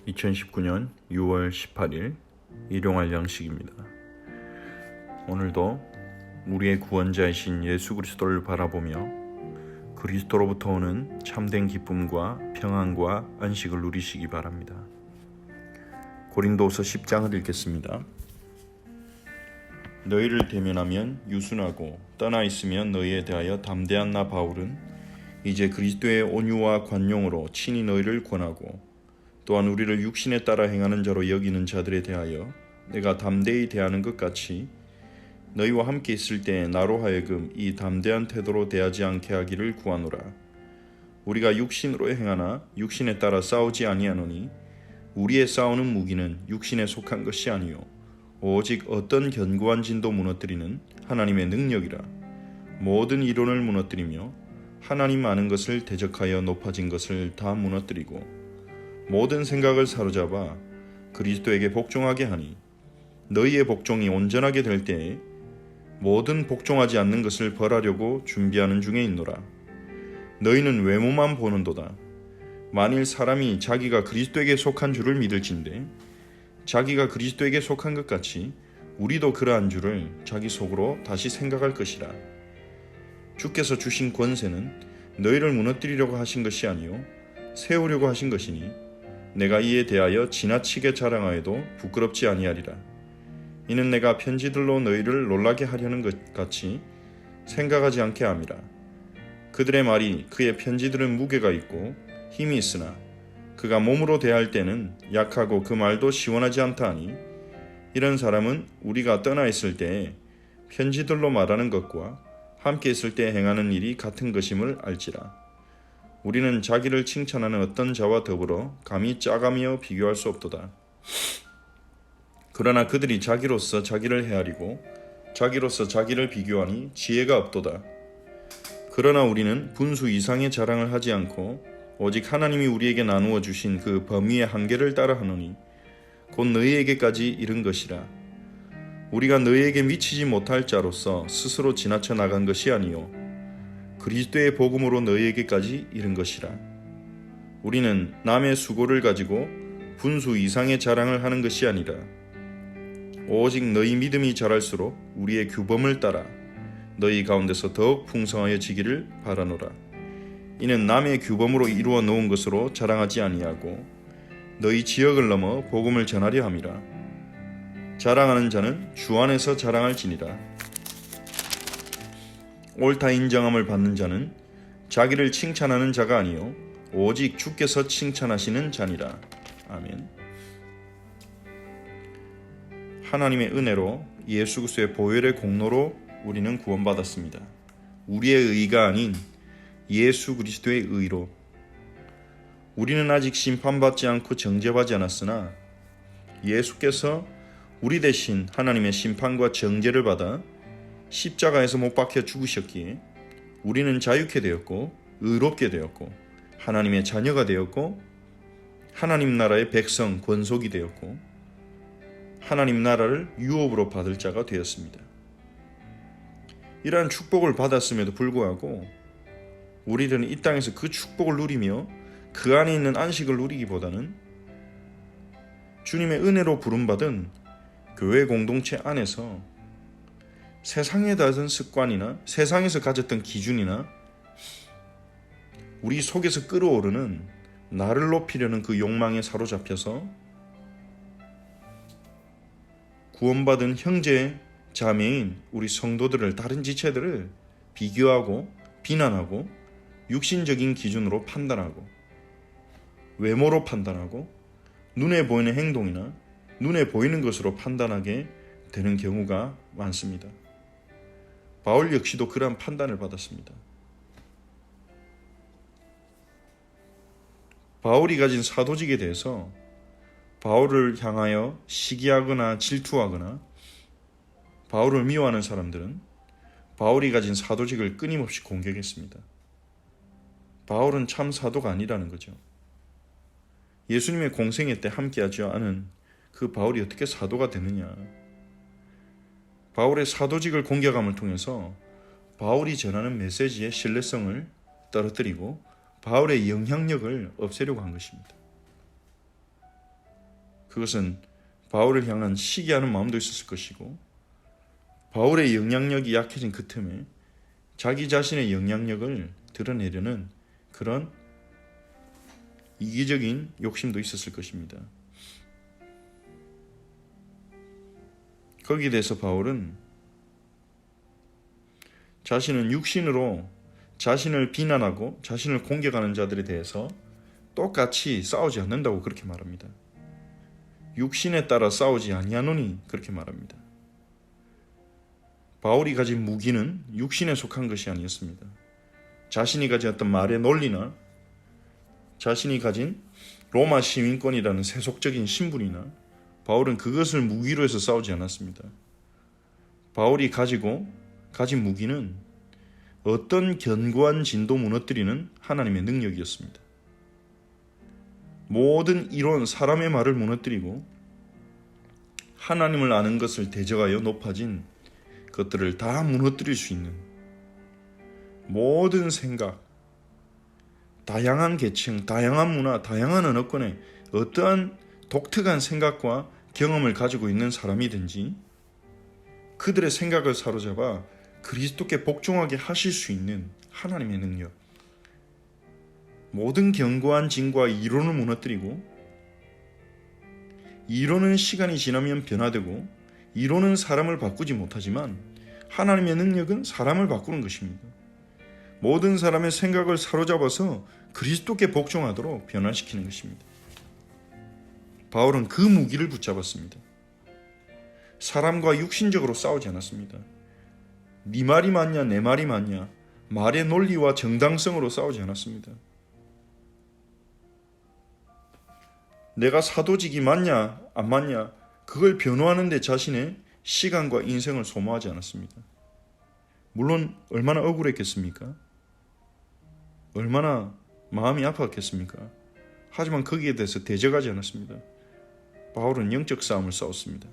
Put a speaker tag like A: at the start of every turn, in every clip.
A: 2019년 6월 18일 일용할 양식입니다. 오늘도 우리의 구원자이신 예수 그리스도를 바라보며 그리스도로부터 오는 참된 기쁨과 평안과 안식을 누리시기 바랍니다. 고린도서 10장을 읽겠습니다. 너희를 대면하면 유순하고 떠나 있으면 너희에 대하여 담대한 나 바울은 이제 그리스도의 온유와 관용으로 친히 너희를 권하고 또한 우리를 육신에 따라 행하는 자로 여기는 자들에 대하여 내가 담대히 대하는 것 같이 너희와 함께 있을 때 나로 하여금 이 담대한 태도로 대하지 않게 하기를 구하노라. 우리가 육신으로 행하나 육신에 따라 싸우지 아니하노니 우리의 싸우는 무기는 육신에 속한 것이 아니요 오직 어떤 견고한 진도 무너뜨리는 하나님의 능력이라. 모든 이론을 무너뜨리며 하나님 아는 것을 대적하여 높아진 것을 다 무너뜨리고 모든 생각을 사로잡아 그리스도에게 복종하게 하니 너희의 복종이 온전하게 될 때에 모든 복종하지 않는 것을 벌하려고 준비하는 중에 있노라. 너희는 외모만 보는도다. 만일 사람이 자기가 그리스도에게 속한 줄을 믿을진대 자기가 그리스도에게 속한 것 같이 우리도 그러한 줄을 자기 속으로 다시 생각할 것이라. 주께서 주신 권세는 너희를 무너뜨리려고 하신 것이 아니요 세우려고 하신 것이니 내가 이에 대하여 지나치게 자랑하여도 부끄럽지 아니하리라. 이는 내가 편지들로 너희를 놀라게 하려는 것 같이 생각하지 않게 함이라. 그들의 말이 그의 편지들은 무게가 있고 힘이 있으나 그가 몸으로 대할 때는 약하고 그 말도 시원하지 않다 하니 이런 사람은 우리가 떠나 있을 때에 편지들로 말하는 것과 함께 있을 때 행하는 일이 같은 것임을 알지라. 우리는 자기를 칭찬하는 어떤 자와 더불어 감히 짜가며 비교할 수 없도다. 그러나 그들이 자기로서 자기를 헤아리고 자기로서 자기를 비교하니 지혜가 없도다. 그러나 우리는 분수 이상의 자랑을 하지 않고 오직 하나님이 우리에게 나누어 주신 그 범위의 한계를 따라 하노니 곧 너희에게까지 이른 것이라. 우리가 너희에게 미치지 못할 자로서 스스로 지나쳐 나간 것이 아니요 그리스도의 복음으로 너희에게까지 이른 것이라. 우리는 남의 수고를 가지고 분수 이상의 자랑을 하는 것이 아니라 오직 너희 믿음이 자랄수록 우리의 규범을 따라 너희 가운데서 더욱 풍성하여지기를 바라노라. 이는 남의 규범으로 이루어 놓은 것으로 자랑하지 아니하고 너희 지역을 넘어 복음을 전하려 함이라. 자랑하는 자는 주 안에서 자랑할지니라. 옳다 인정함을 받는 자는 자기를 칭찬하는 자가 아니요 오직 주께서 칭찬하시는 자니라. 아멘. 하나님의 은혜로 예수 그리스도의 보혈의 공로로 우리는 구원받았습니다. 우리의 의가 아닌 예수 그리스도의 의로. 우리는 아직 심판받지 않고 정죄받지 않았으나 예수께서 우리 대신 하나님의 심판과 정죄를 받아 십자가에서 못 박혀 죽으셨기에 우리는 자유케 되었고 의롭게 되었고 하나님의 자녀가 되었고 하나님 나라의 백성 권속이 되었고 하나님 나라를 유업으로 받을 자가 되었습니다. 이러한 축복을 받았음에도 불구하고 우리는 이 땅에서 그 축복을 누리며 그 안에 있는 안식을 누리기보다는 주님의 은혜로 부름받은 교회 공동체 안에서 세상에 닿은 습관이나 세상에서 가졌던 기준이나 우리 속에서 끓어오르는 나를 높이려는 그 욕망에 사로잡혀서 구원받은 형제 자매인 우리 성도들을 다른 지체들을 비교하고 비난하고 육신적인 기준으로 판단하고 외모로 판단하고 눈에 보이는 행동이나 눈에 보이는 것으로 판단하게 되는 경우가 많습니다. 바울 역시도 그러한 판단을 받았습니다. 바울이 가진 사도직에 대해서 바울을 향하여 시기하거나 질투하거나 바울을 미워하는 사람들은 바울이 가진 사도직을 끊임없이 공격했습니다. 바울은 참 사도가 아니라는 거죠. 예수님의 공생애 때 함께하지 않은 그 바울이 어떻게 사도가 되느냐. 바울의 사도직을 공격함을 통해서 바울이 전하는 메시지의 신뢰성을 떨어뜨리고 바울의 영향력을 없애려고 한 것입니다. 그것은 바울을 향한 시기하는 마음도 있었을 것이고, 바울의 영향력이 약해진 그 틈에 자기 자신의 영향력을 드러내려는 그런 이기적인 욕심도 있었을 것입니다. 거기에 대해서 바울은 자신은 육신으로 자신을 비난하고 자신을 공격하는 자들에 대해서 똑같이 싸우지 않는다고 그렇게 말합니다. 육신에 따라 싸우지 아니하노니 그렇게 말합니다. 바울이 가진 무기는 육신에 속한 것이 아니었습니다. 자신이 가진 어떤 말의 논리나 자신이 가진 로마 시민권이라는 세속적인 신분이나 바울은 그것을 무기로 해서 싸우지 않았습니다. 바울이 가진 무기는 어떤 견고한 진도 무너뜨리는 하나님의 능력이었습니다. 모든 이론, 사람의 말을 무너뜨리고 하나님을 아는 것을 대적하여 높아진 것들을 다 무너뜨릴 수 있는 모든 생각, 다양한 계층, 다양한 문화, 다양한 언어권의 어떠한 독특한 생각과 경험을 가지고 있는 사람이든지 그들의 생각을 사로잡아 그리스도께 복종하게 하실 수 있는 하나님의 능력, 모든 견고한 진과 이론을 무너뜨리고, 이론은 시간이 지나면 변화되고 이론은 사람을 바꾸지 못하지만 하나님의 능력은 사람을 바꾸는 것입니다. 모든 사람의 생각을 사로잡아서 그리스도께 복종하도록 변화시키는 것입니다. 바울은 그 무기를 붙잡았습니다. 사람과 육신적으로 싸우지 않았습니다. 네 말이 맞냐 내 말이 맞냐, 말의 논리와 정당성으로 싸우지 않았습니다. 내가 사도직이 맞냐 안 맞냐 그걸 변호하는 데 자신의 시간과 인생을 소모하지 않았습니다. 물론 얼마나 억울했겠습니까? 얼마나 마음이 아팠겠습니까? 하지만 거기에 대해서 대적하지 않았습니다. 바울은 영적 싸움을 싸웠습니다.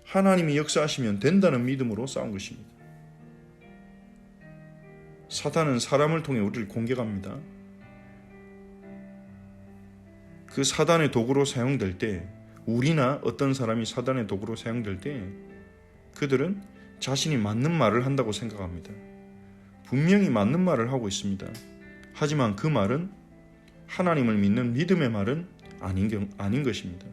A: 하나님이 역사하시면 된다는 믿음으로 싸운 것입니다. 사탄은 사람을 통해 우리를 공격합니다. 그 사단의 도구로 사용될 때, 우리나 어떤 사람이 사단의 도구로 사용될 때 그들은 자신이 맞는 말을 한다고 생각합니다. 분명히 맞는 말을 하고 있습니다. 하지만 그 말은 하나님을 믿는 믿음의 말은 아닌 것입니다.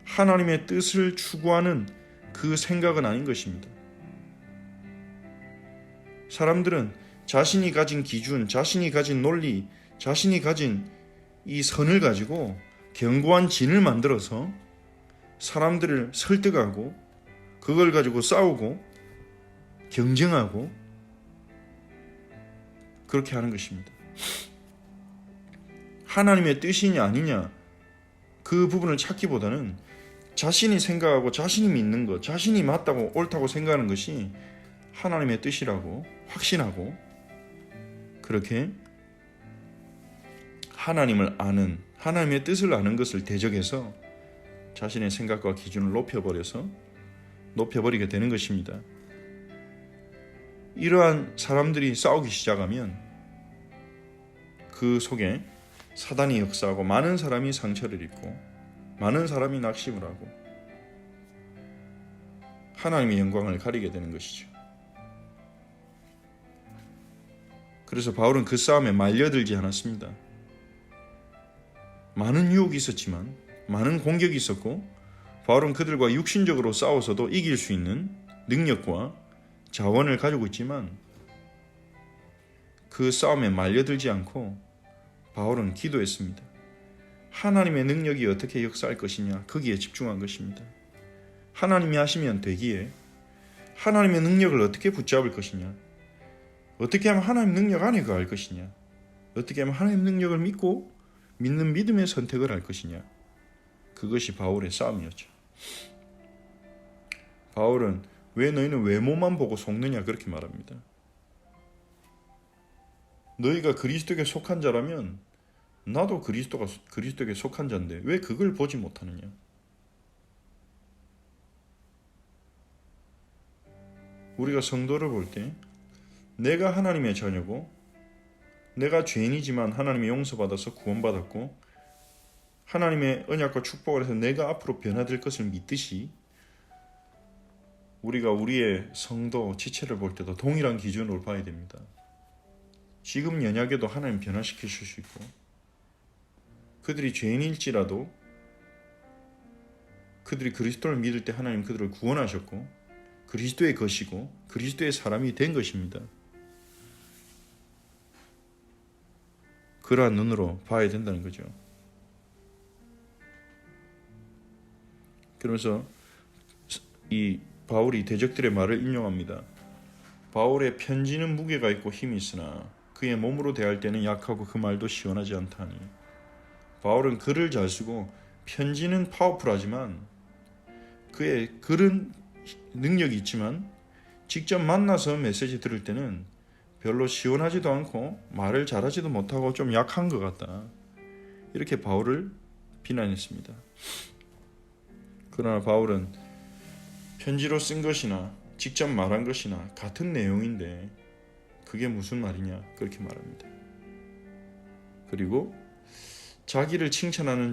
A: 하나님의 뜻을 추구하는 그 생각은 아닌 것입니다. 사람들은 자신이 가진 기준, 자신이 가진 논리, 자신이 가진 이 선을 가지고 견고한 진을 만들어서 사람들을 설득하고 그걸 가지고 싸우고 경쟁하고 그렇게 하는 것입니다. 하나님의 뜻이냐 아니냐 그 부분을 찾기보다는 자신이 생각하고 자신이 믿는 것, 자신이 맞다고 옳다고 생각하는 것이 하나님의 뜻이라고 확신하고 그렇게 하나님을 아는, 하나님의 뜻을 아는 것을 대적해서 자신의 생각과 기준을 높여버리게 되는 것입니다. 이러한 사람들이 싸우기 시작하면 그 속에 사단이 역사하고 많은 사람이 상처를 입고 많은 사람이 낙심을 하고 하나님의 영광을 가리게 되는 것이죠. 그래서 바울은 그 싸움에 말려들지 않았습니다. 많은 유혹이 있었지만, 많은 공격이 있었고, 바울은 그들과 육신적으로 싸워서도 이길 수 있는 능력과 자원을 가지고 있지만 그 싸움에 말려들지 않고 바울은 기도했습니다. 하나님의 능력이 어떻게 역사할 것이냐, 거기에 집중한 것입니다. 하나님이 하시면 되기에 하나님의 능력을 어떻게 붙잡을 것이냐, 어떻게 하면 하나님 능력 안에 거할 것이냐, 어떻게 하면 하나님 능력을 믿고 믿는 믿음의 선택을 할 것이냐, 그것이 바울의 싸움이었죠. 바울은 왜 너희는 외모만 보고 속느냐 그렇게 말합니다. 너희가 그리스도에게 속한 자라면 나도 그리스도에게 속한 자인데 왜 그걸 보지 못하느냐. 우리가 성도를 볼 때 내가 하나님의 자녀고 내가 죄인이지만 하나님의 용서받아서 구원받았고 하나님의 언약과 축복을 해서 내가 앞으로 변화될 것을 믿듯이 우리가 우리의 성도, 지체를 볼 때도 동일한 기준으로 봐야 됩니다. 지금 연약에도 하나님 변화시키실 수 있고 그들이 죄인일지라도 그들이 그리스도를 믿을 때 하나님 그들을 구원하셨고 그리스도의 것이고 그리스도의 사람이 된 것입니다. 그러한 눈으로 봐야 된다는 거죠. 그러면서 이 바울이 대적들의 말을 인용합니다. 바울의 편지는 무게가 있고 힘이 있으나 그의 몸으로 대할 때는 약하고 그 말도 시원하지 않다니. 바울은 글을 잘 쓰고 편지는 파워풀하지만 그의 글은 능력이 있지만 직접 만나서 메시지 들을 때는 별로 시원하지도 않고 말을 잘하지도 못하고 좀 약한 것 같다. 이렇게 바울을 비난했습니다. 그러나 바울은 편지로 쓴 것이나 직접 말한 것이나 같은 내용인데 그게 무슨 말이냐 그렇게 말합니다. 그리고 자기를 칭찬하는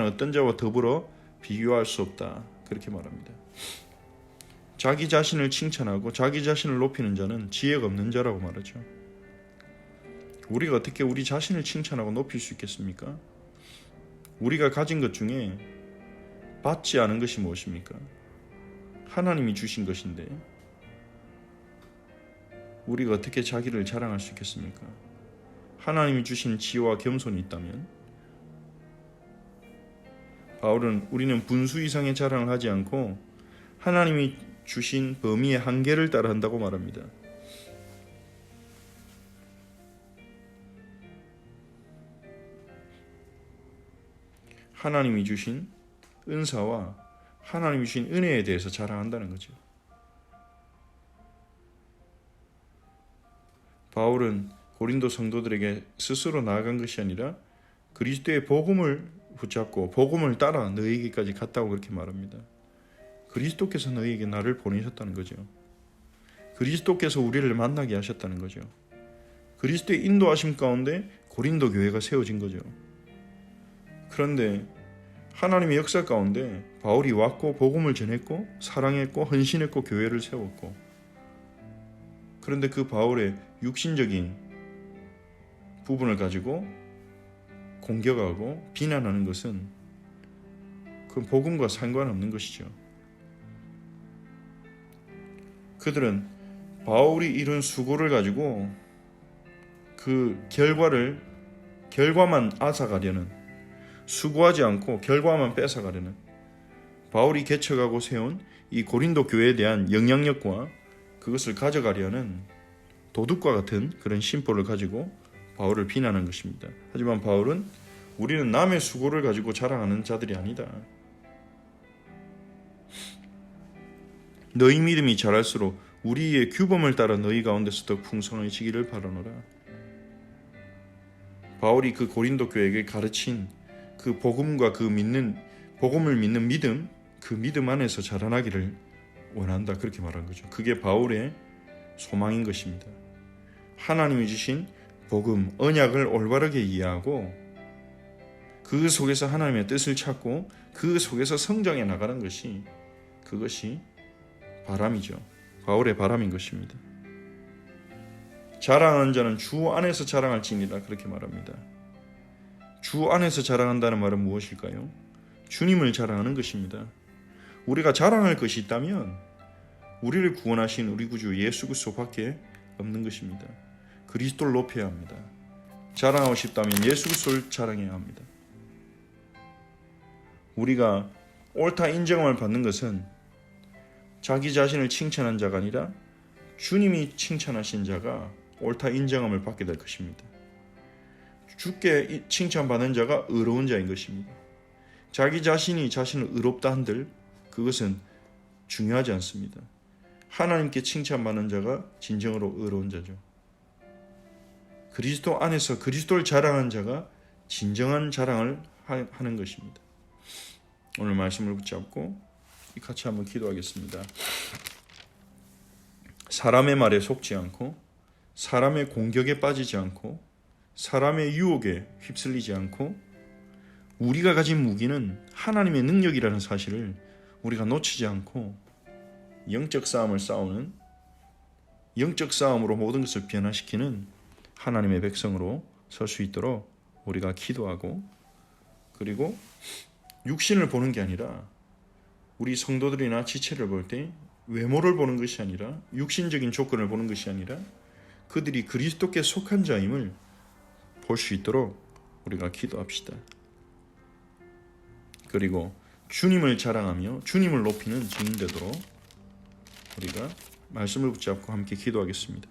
A: 어떤 자와 더불어 비교할 수 없다 그렇게 말합니다. 자기 자신을 칭찬하고 자기 자신을 높이는 자는 지혜가 없는 자라고 말하죠. 우리가 어떻게 우리 자신을 칭찬하고 높일 수 있겠습니까? 우리가 가진 것 중에 받지 않은 것이 무엇입니까? 하나님이 주신 것인데 우리가 어떻게 자기를 자랑할 수 있겠습니까? 하나님이 주신 지혜와 겸손이 있다면 바울은 우리는 분수 이상의 자랑을 하지 않고 하나님이 주신 범위의 한계를 따라한다고 말합니다. 하나님이 주신 은사와 하나님이 주신 은혜에 대해서 자랑한다는 거죠. 바울은 고린도 성도들에게 스스로 나아간 것이 아니라 그리스도의 복음을 붙잡고 복음을 따라 너희에게까지 갔다고 그렇게 말합니다. 그리스도께서 너희에게 나를 보내셨다는 거죠. 그리스도께서 우리를 만나게 하셨다는 거죠. 그리스도의 인도하심 가운데 고린도 교회가 세워진 거죠. 그런데 하나님의 역사 가운데 바울이 왔고 복음을 전했고 사랑했고 헌신했고 교회를 세웠고 그런데 그 바울의 육신적인 부분을 가지고 공격하고 비난하는 것은 그 복음과 상관없는 것이죠. 그들은 바울이 이룬 수고를 가지고 그 결과만 앗아가려는 수고하지 않고 결과만 뺏어가려는 바울이 개척하고 세운 이 고린도 교회에 대한 영향력과 그것을 가져가려는 도둑과 같은 그런 심보를 가지고 바울을 비난한 것입니다. 하지만 바울은 우리는 남의 수고를 가지고 자랑하는 자들이 아니다. 너희 믿음이 자랄수록 우리의 규범을 따라 너희 가운데서 더 풍성해지기를 바라노라. 바울이 그 고린도 교회에게 가르친 그 복음과 복음을 믿는 믿음, 그 믿음 안에서 자라나기를 원한다 그렇게 말한 거죠. 그게 바울의 소망인 것입니다. 하나님이 주신 복음, 언약을 올바르게 이해하고 그 속에서 하나님의 뜻을 찾고 그 속에서 성장해 나가는 것이 그것이 바람이죠. 바울의 바람인 것입니다. 자랑하는 자는 주 안에서 자랑할지니라 그렇게 말합니다. 주 안에서 자랑한다는 말은 무엇일까요? 주님을 자랑하는 것입니다. 우리가 자랑할 것이 있다면 우리를 구원하신 우리 구주 예수 그리스도밖에 없는 것입니다. 그리스도를 높여야 합니다. 자랑하고 싶다면 예수 그리스도를 자랑해야 합니다. 우리가 옳다 인정을 받는 것은 자기 자신을 칭찬한 자가 아니라 주님이 칭찬하신 자가 옳다 인정함을 받게 될 것입니다. 주께 칭찬받는 자가 의로운 자인 것입니다. 자기 자신이 자신을 의롭다 한들 그것은 중요하지 않습니다. 하나님께 칭찬받는 자가 진정으로 의로운 자죠. 그리스도 안에서 그리스도를 자랑한 자가 진정한 자랑을 하는 것입니다. 오늘 말씀을 붙잡고 같이 한번 기도하겠습니다. 사람의 말에 속지 않고 사람의 공격에 빠지지 않고 사람의 유혹에 휩쓸리지 않고 우리가 가진 무기는 하나님의 능력이라는 사실을 우리가 놓치지 않고 영적 싸움을 싸우는, 영적 싸움으로 모든 것을 변화시키는 하나님의 백성으로 설 수 있도록 우리가 기도하고, 그리고 육신을 보는 게 아니라 우리 성도들이나 지체를 볼 때 외모를 보는 것이 아니라, 육신적인 조건을 보는 것이 아니라 그들이 그리스도께 속한 자임을 볼 수 있도록 우리가 기도합시다. 그리고 주님을 자랑하며 주님을 높이는 증인 되도록 우리가 말씀을 붙잡고 함께 기도하겠습니다.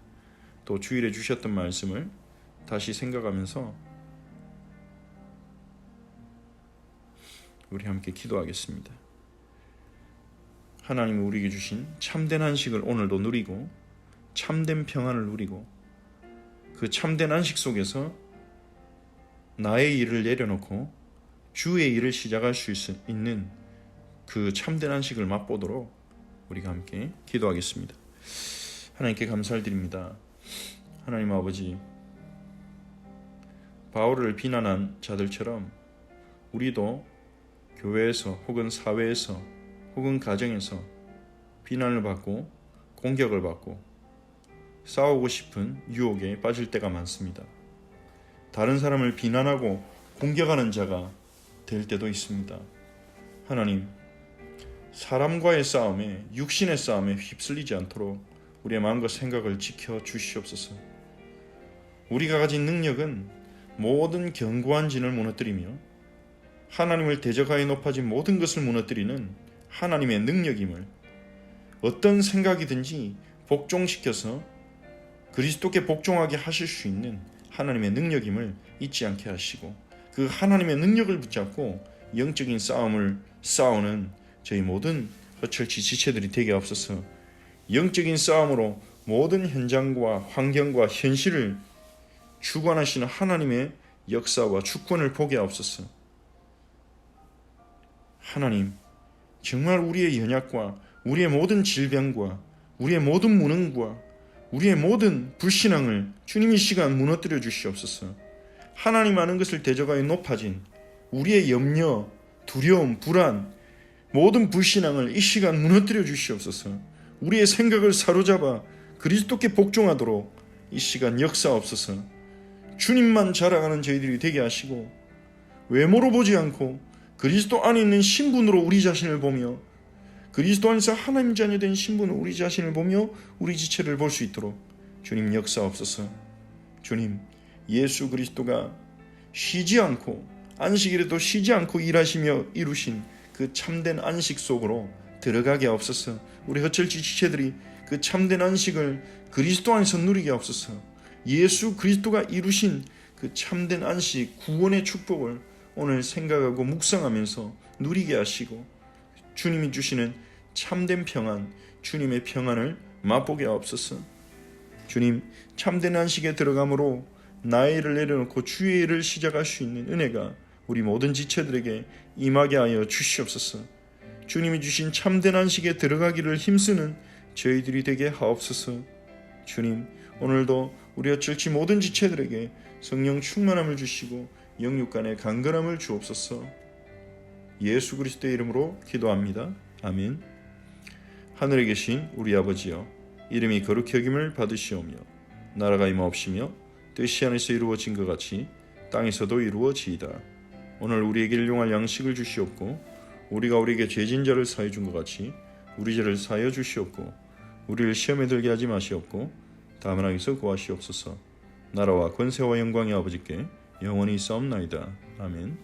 A: 또 주일에 주셨던 말씀을 다시 생각하면서 우리 함께 기도하겠습니다. 하나님이 우리에게 주신 참된 안식을 오늘도 누리고 참된 평안을 누리고 그 참된 안식 속에서 나의 일을 내려놓고 주의 일을 시작할 수 있는 그 참된 안식을 맛보도록 우리가 함께 기도하겠습니다. 하나님께 감사를 드립니다. 하나님 아버지, 바울을 비난한 자들처럼 우리도 교회에서 혹은 사회에서 혹은 가정에서 비난을 받고 공격을 받고 싸우고 싶은 유혹에 빠질 때가 많습니다. 다른 사람을 비난하고 공격하는 자가 될 때도 있습니다. 하나님, 사람과의 싸움에, 육신의 싸움에 휩쓸리지 않도록 우리의 마음과 생각을 지켜 주시옵소서. 우리가 가진 능력은 모든 견고한 진을 무너뜨리며 하나님을 대적하여 높아진 모든 것을 무너뜨리는 하나님의 능력임을, 어떤 생각이든지 복종시켜서 그리스도께 복종하게 하실 수 있는 하나님의 능력임을 잊지 않게 하시고, 그 하나님의 능력을 붙잡고 영적인 싸움을 싸우는 저희 모든 허철치 지체들이 되게 없어서 영적인 싸움으로 모든 현장과 환경과 현실을 주관하시는 하나님의 역사와 주권을 보게 하옵소서. 하나님, 정말 우리의 연약과 우리의 모든 질병과 우리의 모든 무능과 우리의 모든 불신앙을 주님 이 시간 무너뜨려 주시옵소서. 하나님 아는 것을 대적하여 높아진 우리의 염려, 두려움, 불안, 모든 불신앙을 이 시간 무너뜨려 주시옵소서. 우리의 생각을 사로잡아 그리스도께 복종하도록 이 시간 역사옵소서. 주님만 자랑하는 저희들이 되게 하시고, 외모로 보지 않고 그리스도 안에 있는 신분으로 우리 자신을 보며, 그리스도 안에서 하나님 자녀 된 신분으로 우리 자신을 보며 우리 지체를 볼 수 있도록 주님 역사옵소서. 주님, 예수 그리스도가 쉬지 않고, 안식일에도 쉬지 않고 일하시며 이루신 그 참된 안식 속으로 들어가게 하옵소서. 우리 허철지 지체들이 그 참된 안식을 그리스도 안에서 누리게 하옵소서. 예수 그리스도가 이루신 그 참된 안식, 구원의 축복을 오늘 생각하고 묵상하면서 누리게 하시고, 주님이 주시는 참된 평안, 주님의 평안을 맛보게 하옵소서. 주님, 참된 안식에 들어감으로 나의 일을 내려놓고 주의 일을 시작할 수 있는 은혜가 우리 모든 지체들에게 임하게 하여 주시옵소서. 주님이 주신 참된 안식에 들어가기를 힘쓰는 저희들이 되게 하옵소서. 주님, 오늘도 우리 어쩔지 모든 지체들에게 성령 충만함을 주시고 영육 간의 강건함을 주옵소서. 예수 그리스도의 이름으로 기도합니다. 아멘. 하늘에 계신 우리 아버지여, 이름이 거룩히 여김을 받으시오며 나라가 임하옵시며 뜻이 하늘에서 이루어진 것 같이 땅에서도 이루어지이다. 오늘 우리에게 일용할 양식을 주시옵고, 우리가 우리에게 죄진 자를 사해 준 것 같이 우리 죄를 사하여 주시옵고, 우리를 시험에 들게 하지 마시옵고 다만 악에서 구하시옵소서. 나라와 권세와 영광이 아버지께 영원히 있사옵나이다. 아멘.